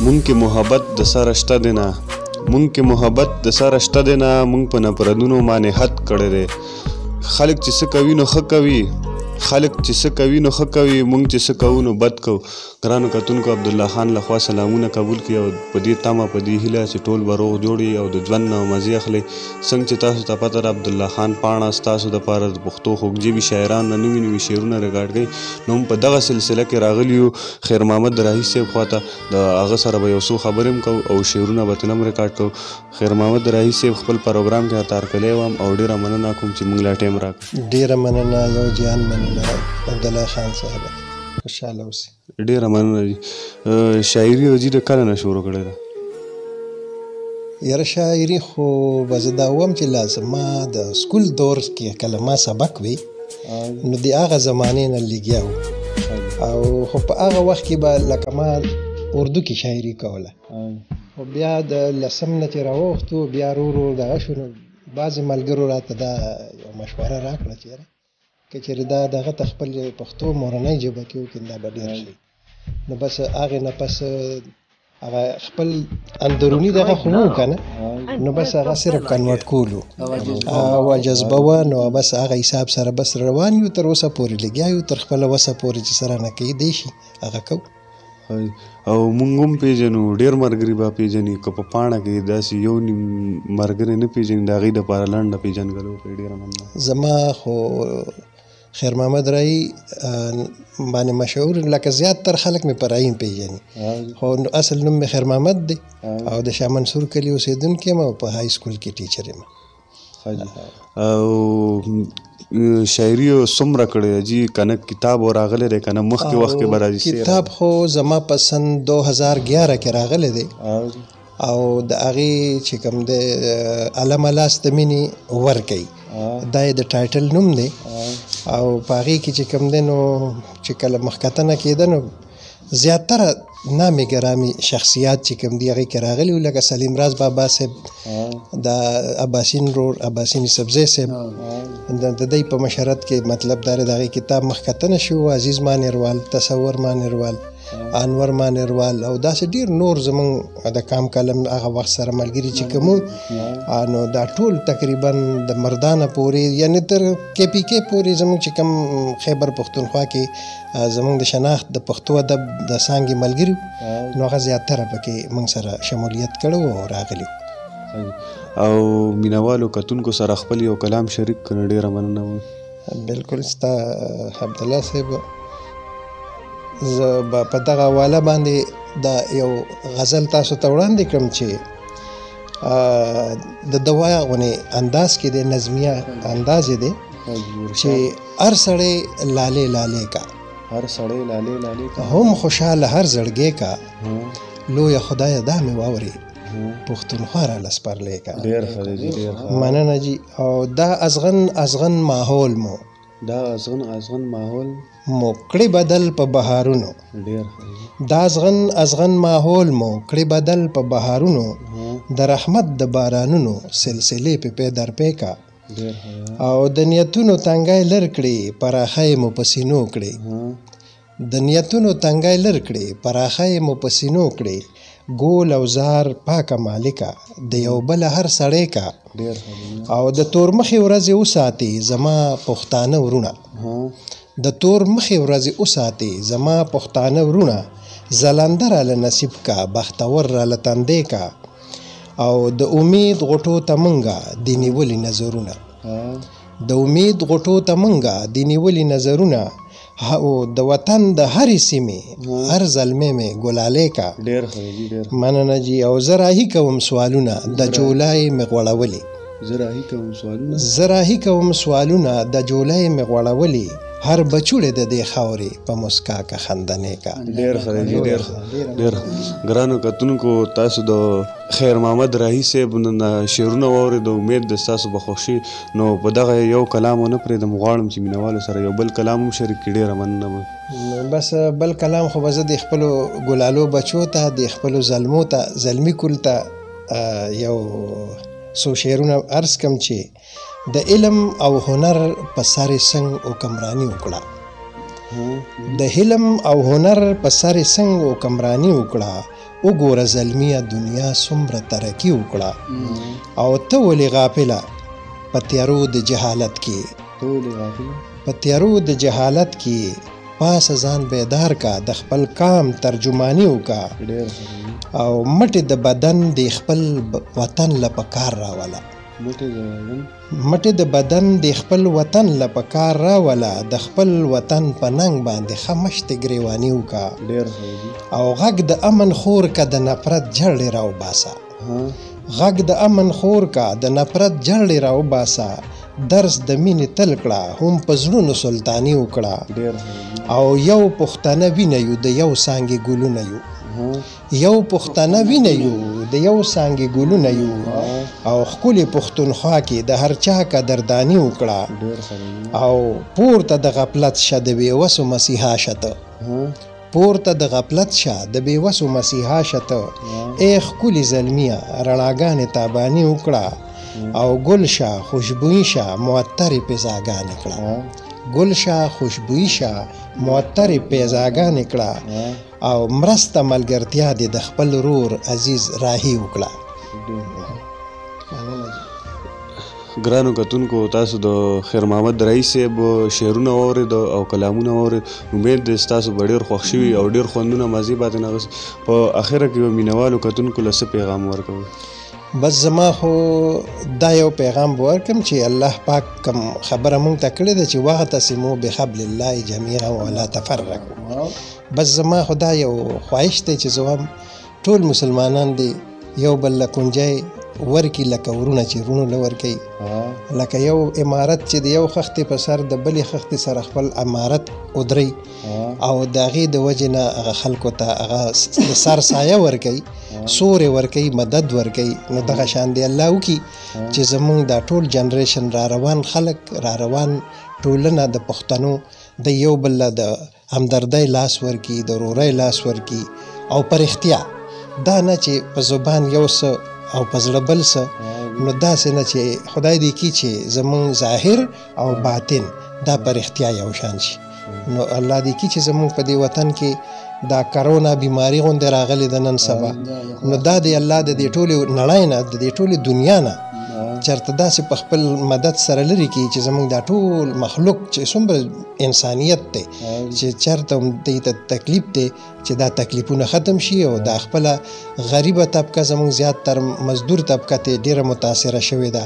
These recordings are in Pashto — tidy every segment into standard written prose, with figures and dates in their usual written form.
مونږ کې محبت د سره شته دی نه مونږ کې محبت د سره شته دی نه مونږ په نفرتونو باندې حد کړی دی خلک چې څه کوي نو ښه کوي خلک چې څه کوي نو ښه کوي مونږ چې څه کوو نو بد کوو ګرانو کتونکو عبدالله خان لخوا سلامونه قبول کړي او په دې تمه په دې هیله چې ټول به روغ جوړ وي او د ژوند نه مزې اخلي څنګه چې تاسو ته پته ده عبدالله خان پاڼه ستاسو دپاره د پښتو خوږژبي شاعران نه نوي نوي شعرونه ریکارډ کوي نو هم په دغه سلسله کې راغلي یو خیر محمد راهي صاحب خواته د هغه سره به یو څو خبرې هم کوو او شعرونه به ترې هم ریکارډ کوو خیر محمد راهي صاحب خپل پروګرام کې هتارکلی وم او ډېره مننه کوم چې موږ لا ټایم راکړ ډېره مننه یو جهان مننه عبدالله خان صاحب خوشحاله اوسئ ډېره مننه جي شاعري او جي د کله نه شروع کړې ده یاره شاعري خو به زه دا ووایم چې لا زما د سکول دور کې کله ما سبق وي نو د هغه زمانې نه لګیا و او خو په هغه وخت کې به لکه ما اردو کې شاعري کوله خو بیا د لسم نه چې راووختو بیا ورو ورو دغه شو نو بعضې ملګرو راته دا یو مشوره راکړه چې یاره که چېرې دا دغه ته خپل پښتو مورنۍ ژبه کې وکړي دا به ډېر ښه نو بس هغې نه پس هغه خپل اندروني دغه خو وو که نه نو بس هغه صرف کنورټ کولو او جذبه وه نو بس هغه حساب سره بس روان یو تر اوسه پورې لګیا یو تر خپله وسه پورې چې سره نه کیدی شي هغه کوو او مونږ هم پیژنو ډېر ملګري به پیژني که په پاڼه کې داسې یو نیم ملګری نه پیژني د هغې دپاره لنډه پیژنګلو وکړئ ډېره مننه زما خو خیر محمد راهي باندې مشهور لکه زیاتتر خلک مې په راهي پیژني خو اصل نوم مې خیر محمد دی او د شاه منصور کلي اوسېدونکی یم او په های سکول کې ټیچر یم او شاعري څومره کړې ده جي که نه کتاب راغلی دی که نه مخکې وخت کې به راځي کتاب خو زما په سن 2011 کې راغلی دی او د هغې چې کوم دی علم لاس د مینې ورکوي دا یې د ټایټل نوم دی او په هغې کې چې کوم دی نو چې کله مخکتنه کېده نو زیاتره نامې ګرامې شخصیات چې کوم دي هغې کې راغلي وو لکه سلیم راز بابا صاحب د اباسین رور اباسین یوسفزی صاحب د دوی په مشرت کې مطلب دا د هغې کتاب مخکتنه شو عزیز مانیروال تصور مانیروال انور مانیروال او داسې ډېر نور زمونږ د کام کلم هغه وخت سره ملګري چې کوم نو دا ټول تقریبا د مردانه پورې یعنې تر کې پي کې پورې زمونږ چې کوم خیبر پښتونخوا کې زمونږ د شناخت د پښتو ادب د څانګې ملګري نو هغه زیاتره پکې موږ سره شمولیت کړی و او راغلي او مینوالو کتونکو سره خپل یو کلام شریک کړه ډېره مننه بلکل ستا عبدالله صاحب زه به په دغه حواله باندې دا یو غزل تاسو ته وړاندې کړم چې د دوا غونې انداز کې دی نظمیه انداز یې دی چې هر سړی لالې لالې کا هر سړی لالې لالې کا هم خوشحاله هر زړګی کا لویه خدایه دا مې واورې پښتونخوا را لسپرلی کا ډېر ښه دی ډېر ښه مننه جي او دا ازغن ماحول مو دا ازغن ماحول مو کړی بدل په بهارونو ډېر دا ازغن ماحول مو کړی بدل په بهارونو د رحمت د بارانونو سلسلې په در پیکا او د نیتونو تنګای لر کړي پراخای مو پسینو کړي د نیتونو تنګای لر کړي پراخای مو پسینو کړي ګول او زار پاکه مالکه د یو بل هر سړی کا او د تور مخې ورځې وساتي زما پښتانه ورونه د تور مخې ورځې وساتي زما پښتانه ورونه زلنده راله نصیب کا بختور راله تندې کا او د امید غټو ته منګه د نیولي نظرونه د امید غټو ته منګه د نیولي نظرونه او د وطن د هرې سیمې هر زلمې مې ګلالې کا ډېر ښه دی ډېر مننه جي او زه راهي کوم سوالونه د جولای مې غوړولې زه راهي کوم سوالونه د جولای مې غوړولې هر بچوړې د دې خاورې په مسکا کا خندنې کا ډېر ښه دی ډېر ګرانو کتونکو تاسو د خیر محمد راهي صاحب شعرونه واورېد امید د ستاسو به خوښي نو په دغه یو کلام ونه پرېږدم غواړم چې مینوالو سره یو بل کلام هم شریک کړي ډېره مننه بس بل کلام خو به زه د خپلو ګلالو بچو ته د خپلو زلمو ته زلمي کل ته یو څو شعرونه عرض کم چې د علم او هنر په سارې سنگ حکمرانی وکړه د حلم او هنر په سر څنګه حکمراني وکړه وګوره زلمیه دنیا څومره ترقي وکړه او ته ولې غافله په تیارو د جهالت کې پاسه ځان بیدار کا د خپل کام ترجمانی وکا او مټې د بدن د خپل وطن لپاره راولا مټې د بدن د خپل وطن لپاره راولا د خپل وطن په ننګ باندې خمشت ګریوانی وکا او غږ د امن خور کا د نفرت جړې راو باسا غږ د امن خور کا د نفرت جړې راو باسا درس د مینې تل کړه هم په زړونو سلطاني وکړه او یو پښتانه وینه یو د یو څانګې ګلونه یو یو پښتانه وینه یو د یو څانګې ګلونه یو او ښکلې پښتونخوا کې د هر چا قدرداني وکړه او پورته د غفلت شه د بېوسو مسیحا شته پورته د غفلت شه د بېوسو مسیحا شته ای ښکلې زلمیه رڼاګانې تاباني وکړه او گل شاه خوشبوئی شاه معطر پیزاگان کړه گل شاه خوشبوئی شاه معطر پیزاگان کړه او مرسته ملګرتیا دې د خپل رور عزیز راهي وکړه ګرانو کتونکو تاسو د خیر محمد رئیس صاحب شعرونه واورېد او کلامونه واورېد امید دی ستاسو به ډېر خوښ شوي او ډېر خوندونه مزې پاتې ناغست په اخره کې به مینوالو کتونکو له څه پیغام ورکوئ بس زما خو دا یو پیغام به ورکړم چې الله پاک کوم خبره مونږ ته کړې ده چې واعتصموا بحبل الله جمیعا ولا تفرقوا بس زما خو دا یو خواهش دی چې زه هم ټول مسلمانان دي یو بل له کونجۍ ورکي لکه ورونه چې ورونو له ورکوي لکه یو عمارت چې د یو خښتې په سر د بلې خښتې سره خپل عمارت ودرئ او د هغې د وجې نه هغه خلکو ته هغه د سر سایه ورکوي سورې ورکوي مدد ورکوي نو دغه شان دی الله وکړي چې زمونږ دا ټول جنریشن را روان خلک را روان ټولنه د پښتنو د یو بل د همدردۍ لاس ورکړي د ورورۍ لاس ورکړي او په رښتیا دا نه چې په زبان یو څه او په زړه بل څه نو داسې نه چې خدای دې کړي چې زمونږ ظاهر او باطن دا په رښتیا یو شان شي نو الله دې کړي چې زمونږ په دې وطن کې دا کرونا بیماری غوندې راغلې ده نن سبا نو دا د الله د دې ټولې نړۍ نه د دې ټولې دنیا نه چېرته داسې په خپل مدد سره لرې کړي چې زمونږ دا ټول مخلوق چې څومره انسانیت دی چې چېرته هم دې ته تکلیف دی چې دا تکلیفونه ختم شي او دا خپله غریبه طبقه زمونږ زیاتتر مزدور طبقه ته ډېره متاثره شوې ده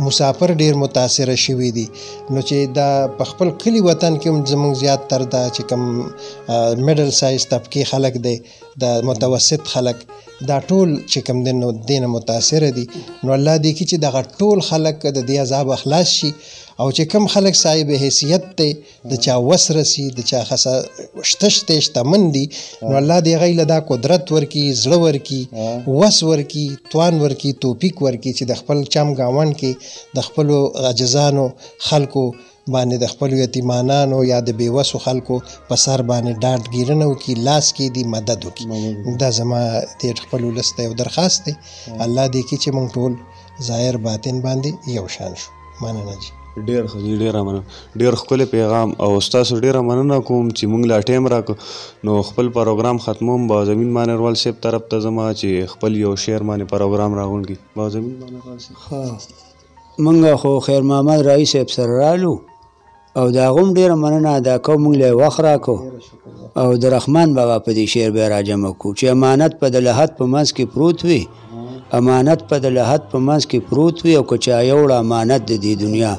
مسافر ډېر متاثره شوي دي نو چې دا په خپل کلي وطن کې هم زمونږ زیاتتر دا چې کوم میډل سایز طبقې خلک دی د متوسط خلک دا ټول چې کوم دی نو دې نه متاثره دي نو الله دې کړي چې دغه ټول خلک د دې عذاب خلاص شي او چې کم خلک صاحب حیثیت دی د چا وس رسي د چا خاصه شته شتمن دي نو الله دې هغوی له دا قدرت ورکړي زړه ورکړي وس ورکړي توان ورکړي توفیق ورکړي چې د خپل چم ګاونډ کې د خپلو عاجزانو خلکو باندې د خپلو یتیمانانو یا د بېوسو خلکو په سر باندې ډاډ ګیرنه وکړي لاس کې دي مدد وکړي دا زما د خپل ولس ته یو درخواست دی الله دې کړي چې موږ ټول ظاهر باطن باندې یو شان شو مننه جي ډېر ښه دي ډېره مننه ډېر ښکلی پیغام او ستاسو ډېره مننه کوم چې موږ لا ټایم راکړو نو خپل پروګرام ختموم بازمین مانیروال صاحب طرف ته ځمه چې خپل یو شعر باندې پروګرام راغونډ کړي بازمین مانیروال صاحب موږ خو خیر محمد رئیس صاحب سره رالو او د هغه هم ډېره مننه ادا کوو موږ له یې وخت راکړو او د رحمان بابا په دې شعر بیا راجمع کړو چې امانت په د لحد په منځ کې پروت وي امانت په د لحد په منځ کې پروت وي او که چا یوړه امانت د دې دنیا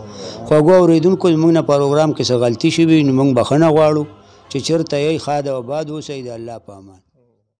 خوږو اورېدونکو زموږ نه پروګرام کې څه غلطي شوي نو موږ بخښنه غواړو چې چېرته یې ښاد او آباد اوسئ د الله په امان